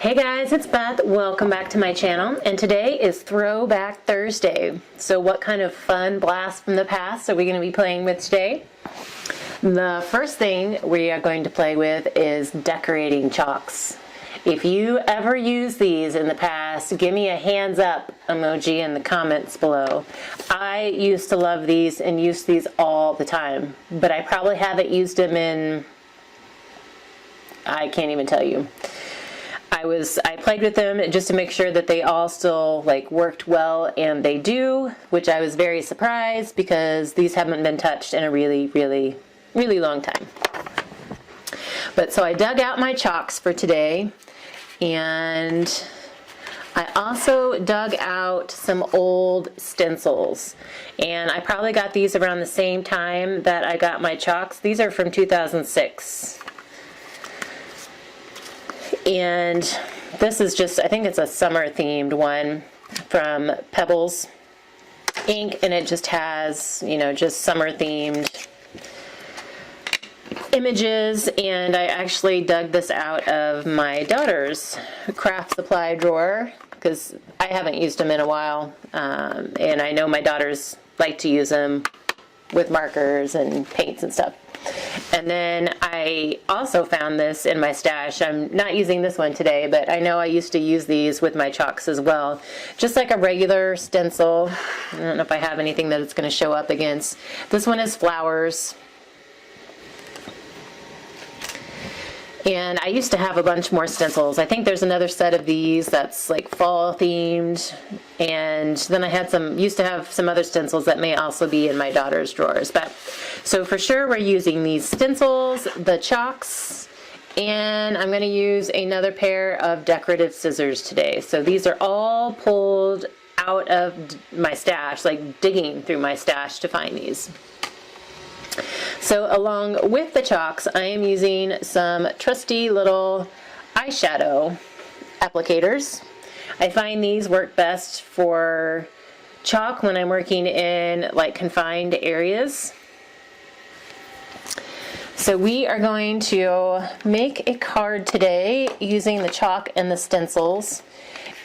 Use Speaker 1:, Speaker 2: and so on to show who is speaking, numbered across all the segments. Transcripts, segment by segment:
Speaker 1: Hey guys, it's Beth. Welcome back to my channel, and today is Throwback Thursday. So what kind of fun blast from the past are we going to be playing with today? The first thing we are going to play with is decorating chalks. If you ever use these in the past, give me a hands up emoji in the comments below. I used to love these and use these all the time, but I probably haven't used them in, I can't even tell you. I played with them just to make sure that they all still worked well, and they do, which I was very surprised because these haven't been touched in a really long time. But so I dug out my chalks for today, and I also dug out some old stencils, and I probably got these around the same time that I got my chalks. These are from 2006. And this is just, I think it's a summer themed one from Pebbles ink, and it just has, just summer themed images. And I actually dug this out of my daughter's craft supply drawer because I haven't used them in a while, and I know my daughters like to use them with markers and paints and stuff. And then I also found this in my stash. I'm not using this one today, but I know I used to use these with my chalks as well. Just like a regular stencil. I don't know if I have anything that it's going to show up against. This one is flowers. And I used to have a bunch more stencils. I think there's another set of these that's like fall themed. And then I used to have some other stencils that may also be in my daughter's drawers. But so for sure we're using these stencils, the chalks, and I'm going to use another pair of decorative scissors today. So these are all pulled out of my stash, like digging through my stash to find these. So along with the chalks, I am using some trusty little eyeshadow applicators. I find these work best for chalk when I'm working in confined areas. So we are going to make a card today using the chalk and the stencils.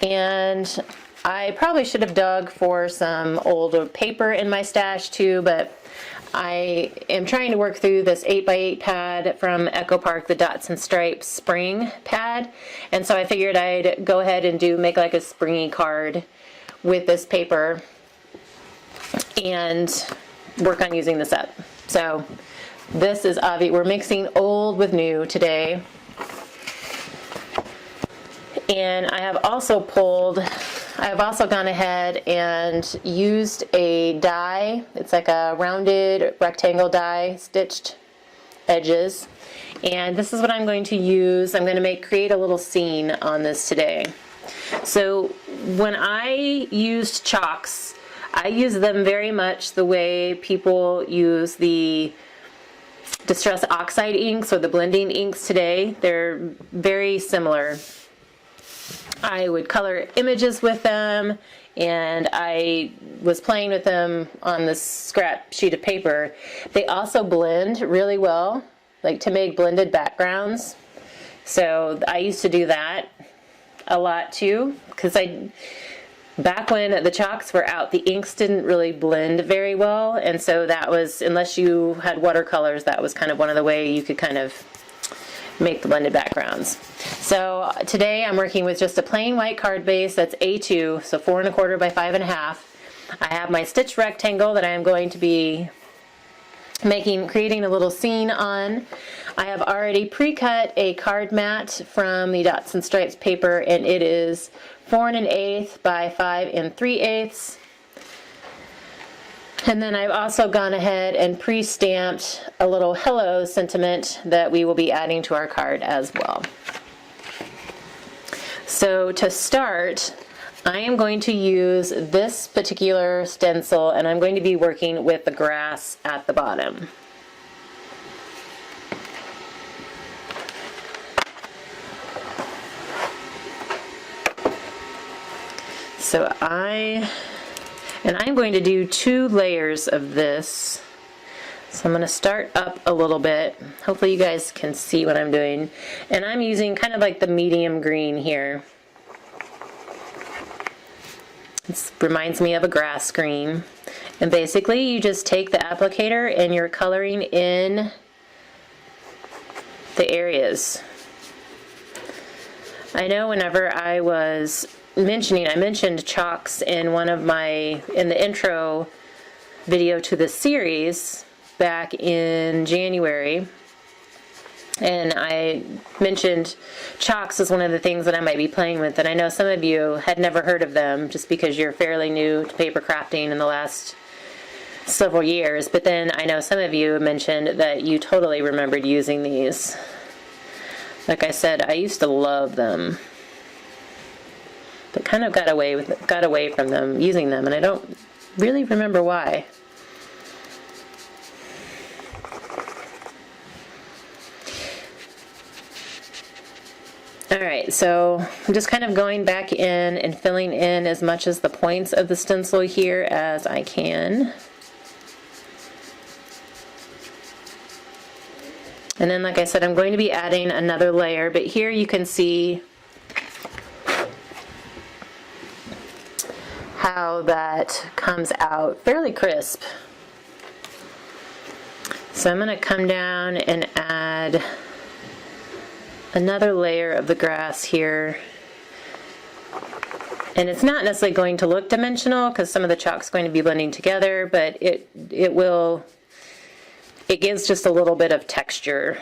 Speaker 1: And I probably should have dug for some older paper in my stash too, but I am trying to work through this 8x8 pad from Echo Park, the Dots and Stripes spring pad, and so I figured I'd go ahead and make like a springy card with this paper and work on using this up. So this is obvious. We're mixing old with new today, and I have also gone ahead and used a die. It's like a rounded rectangle die, stitched edges. And this is what I'm going to use. I'm going to create a little scene on this today. So when I used chalks, I use them very much the way people use the Distress Oxide inks or the blending inks today. They're very similar. I would color images with them, and I was playing with them on this scrap sheet of paper. They also blend really well, to make blended backgrounds. So I used to do that a lot too, because back when the chalks were out, the inks didn't really blend very well, and so that was, unless you had watercolors, that was kind of one of the ways you could kind of make the blended backgrounds. So today I'm working with just a plain white card base that's A2, so 4 1/4 by 5 1/2. I have my stitched rectangle that I am going to be creating a little scene on. I have already pre-cut a card mat from the Dots and Stripes paper, and it is 4 1/8 by 5 3/8. And then I've also gone ahead and pre-stamped a little hello sentiment that we will be adding to our card as well. So to start, I am going to use this particular stencil, and I'm going to be working with the grass at the bottom. So I'm going to do 2 layers of this. So I'm going to start up a little bit. Hopefully you guys can see what I'm doing. And I'm using kind of like the medium green here. It reminds me of a grass green. And basically you just take the applicator and you're coloring in the areas. I know whenever I was I mentioned chalks in in the intro video to this series back in January, and I mentioned chalks as one of the things that I might be playing with, and I know some of you had never heard of them just because you're fairly new to paper crafting in the last several years, but then I know some of you mentioned that you totally remembered using these. Like I said, I used to love them, but kind of got away from them, using them, and I don't really remember why. Alright, so I'm just kind of going back in and filling in as much as the points of the stencil here as I can. And then, like I said, I'm going to be adding another layer, but here you can see how that comes out fairly crisp. So I'm going to come down and add another layer of the grass here. And it's not necessarily going to look dimensional because some of the chalk's going to be blending together, but it gives just a little bit of texture.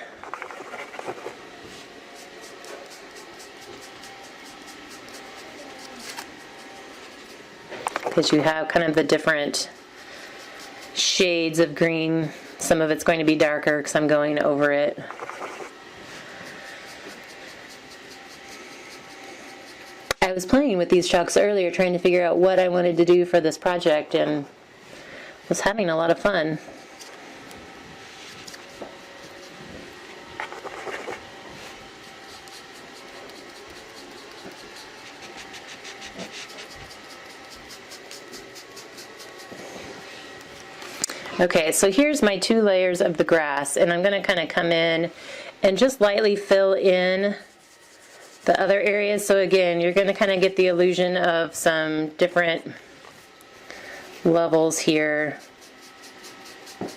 Speaker 1: Because you have kind of the different shades of green. Some of it's going to be darker because I'm going over it. I was playing with these chalks earlier trying to figure out what I wanted to do for this project and was having a lot of fun. Okay, so here's my 2 layers of the grass, and I'm going to kind of come in and just lightly fill in the other areas. So again, you're going to kind of get the illusion of some different levels here. I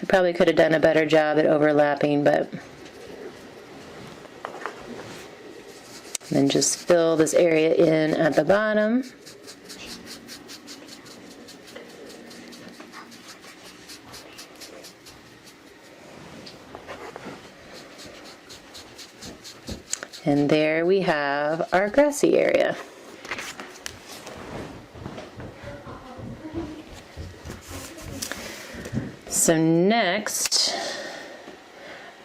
Speaker 1: probably could have done a better job at overlapping, but then just fill this area in at the bottom. And there we have our grassy area. So next,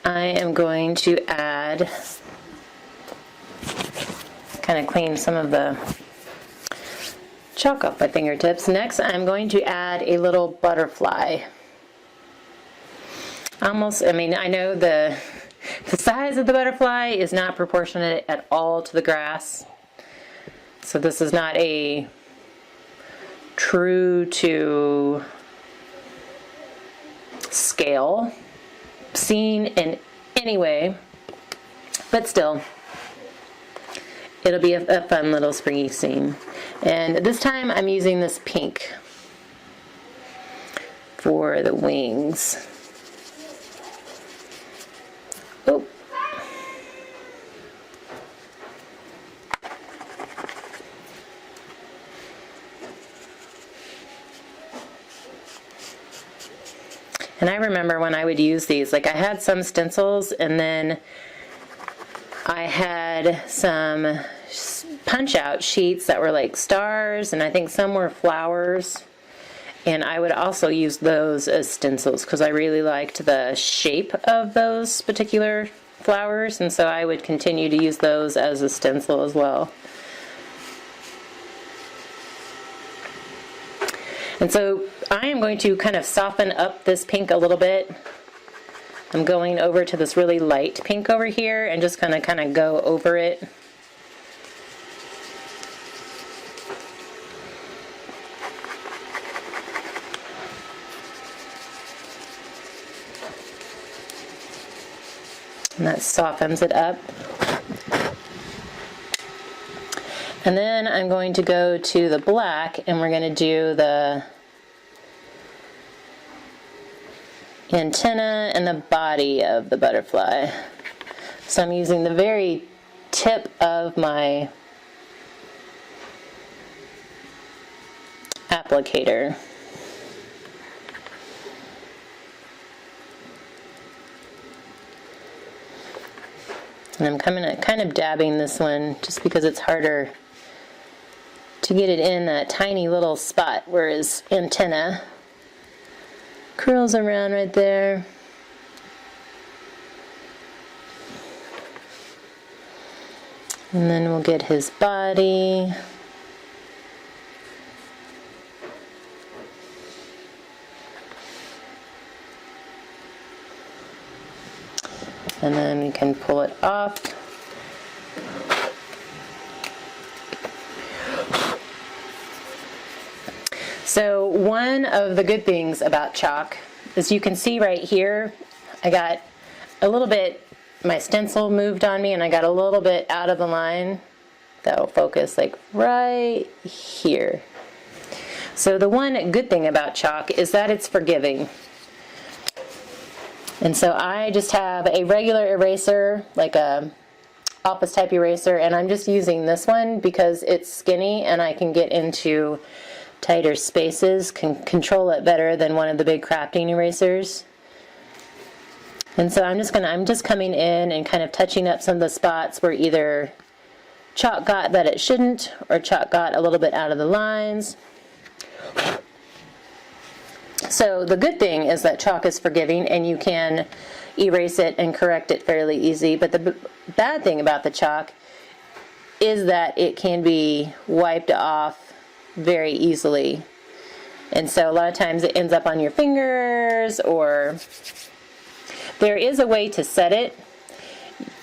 Speaker 1: I am going to add, kind of clean some of the chalk off my fingertips. Next, I'm going to add a little butterfly. I know the size of the butterfly is not proportionate at all to the grass. So this is not a true to scale scene in any way, but still, it'll be a fun little springy scene. And this time I'm using this pink for the wings. Oh. And I remember when I would use these, like I had some stencils and then I had some punch out sheets that were like stars, and I think some were flowers. And I would also use those as stencils because I really liked the shape of those particular flowers, and so I would continue to use those as a stencil as well. And so I am going to kind of soften up this pink a little bit. I'm going over to this really light pink over here and just kind of go over it. And that softens it up. And then I'm going to go to the black, and we're going to do the antenna and the body of the butterfly. So I'm using the very tip of my applicator. And I'm kind of dabbing this one just because it's harder to get it in that tiny little spot where his antenna curls around right there. And then we'll get his body. And then we can pull it off. So one of the good things about chalk is you can see right here, I got a little bit, my stencil moved on me and I got a little bit out of the line. That'll focus like right here. So the one good thing about chalk is that it's forgiving. And so I just have a regular eraser, like a office type eraser, and I'm just using this one because it's skinny and I can get into tighter spaces, can control it better than one of the big crafting erasers. And so I'm just coming in and kind of touching up some of the spots where either chalk got that it shouldn't, or chalk got a little bit out of the lines. So the good thing is that chalk is forgiving and you can erase it and correct it fairly easy. But the bad thing about the chalk is that it can be wiped off very easily. And so a lot of times it ends up on your fingers, or there is a way to set it.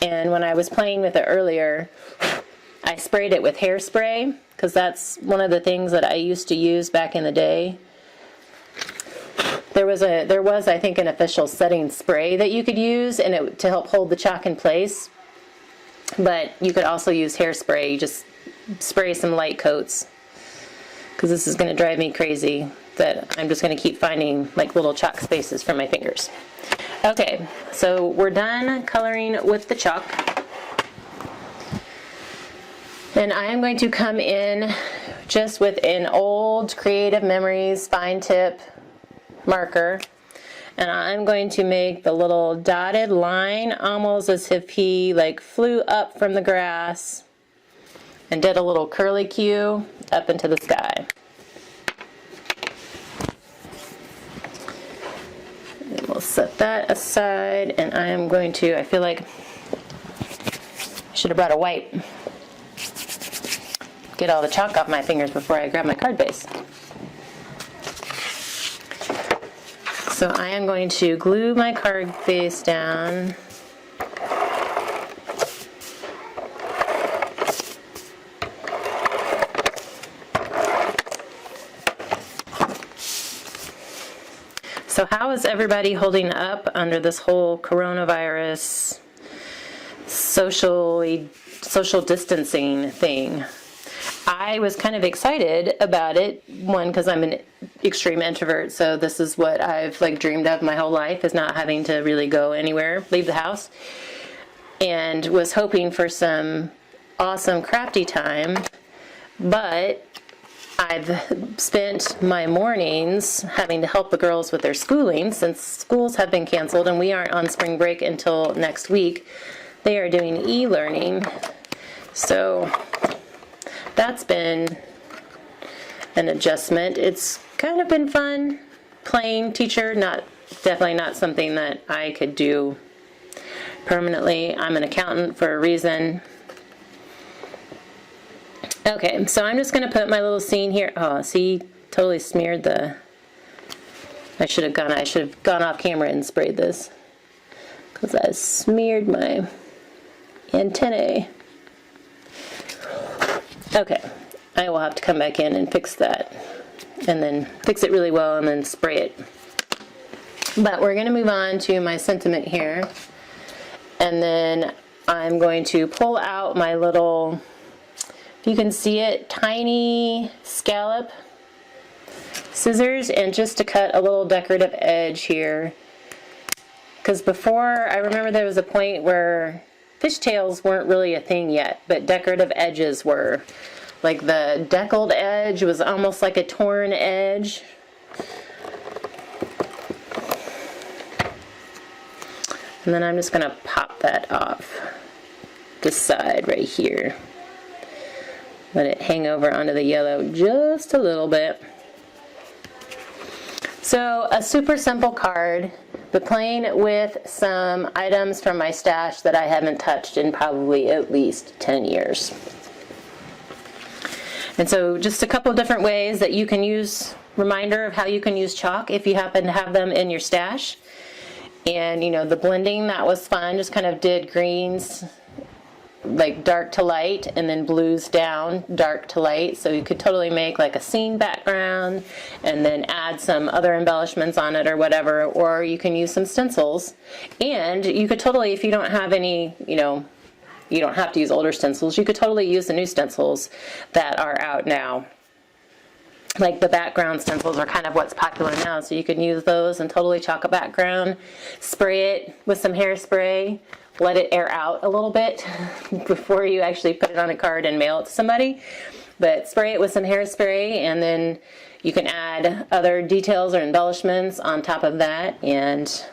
Speaker 1: And when I was playing with it earlier, I sprayed it with hairspray because that's one of the things that I used to use back in the day. There was I think an official setting spray that you could use and to help hold the chalk in place. But you could also use hairspray. You just spray some light coats, because this is going to drive me crazy that I'm just going to keep finding like little chalk spaces from my fingers. Okay, so we're done coloring with the chalk. And I am going to come in just with an old Creative Memories fine tip marker, and I'm going to make the little dotted line almost as if he like flew up from the grass and did a little curly Q up into the sky. And we'll set that aside, and I am going to, I feel like I should have brought a wipe. Get all the chalk off my fingers before I grab my card base. So I am going to glue my card base down. So how is everybody holding up under this whole coronavirus social distancing thing? I was kind of excited about it, one, because I'm an extreme introvert, so this is what I've like dreamed of my whole life, is not having to really go anywhere, leave the house, and was hoping for some awesome crafty time. But I've spent my mornings having to help the girls with their schooling, since schools have been canceled and we aren't on spring break until next week. They are doing e-learning, so that's been an adjustment. It's kind of been fun playing teacher, definitely not something that I could do permanently. I'm an accountant for a reason. Okay, so I'm just going to put my little scene here. Oh, see, totally smeared the... I should have gone off camera and sprayed this, because I smeared my antennae. Okay, I will have to come back in and fix that, and then fix it really well and then spray it. But we're going to move on to my sentiment here. And then I'm going to pull out my little, if you can see it, tiny scallop scissors, and just to cut a little decorative edge here. Because before, I remember there was a point where fishtails weren't really a thing yet, but decorative edges were. Like the deckled edge was almost like a torn edge. And then I'm just going to pop that off this side right here. Let it hang over onto the yellow just a little bit. So a super simple card, but playing with some items from my stash that I haven't touched in probably at least 10 years. And so just a couple of different ways that you can use, reminder of how you can use chalk if you happen to have them in your stash. And you know, the blending, that was fun, just kind of did greens like dark to light and then blues down dark to light, so you could totally make like a scene background and then add some other embellishments on it or whatever, or you can use some stencils. And you could totally, if you don't have any, you know, you don't have to use older stencils, you could totally use the new stencils that are out now. Like the background stencils are kind of what's popular now, so you can use those and totally chalk a background, spray it with some hairspray, let it air out a little bit before you actually put it on a card and mail it to somebody. But spray it with some hairspray, and then you can add other details or embellishments on top of that and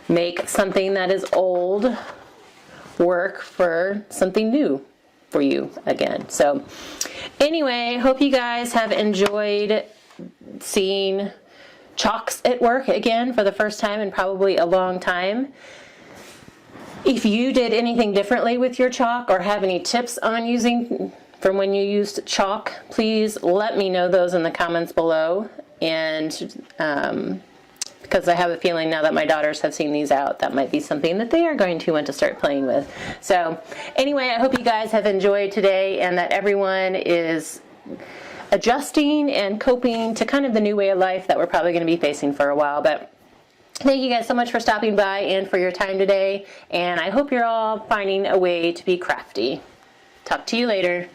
Speaker 1: make something that is old work for something new for you again. So anyway, hope you guys have enjoyed seeing chalks at work again for the first time in probably a long time. If you did anything differently with your chalk or have any tips on using from when you used chalk, please let me know those in the comments below. And because I have a feeling now that my daughters have seen these out, that might be something that they are going to want to start playing with. So anyway, I hope you guys have enjoyed today and that everyone is adjusting and coping to kind of the new way of life that we're probably going to be facing for a while. But thank you guys so much for stopping by and for your time today, and I hope you're all finding a way to be crafty. Talk to you later.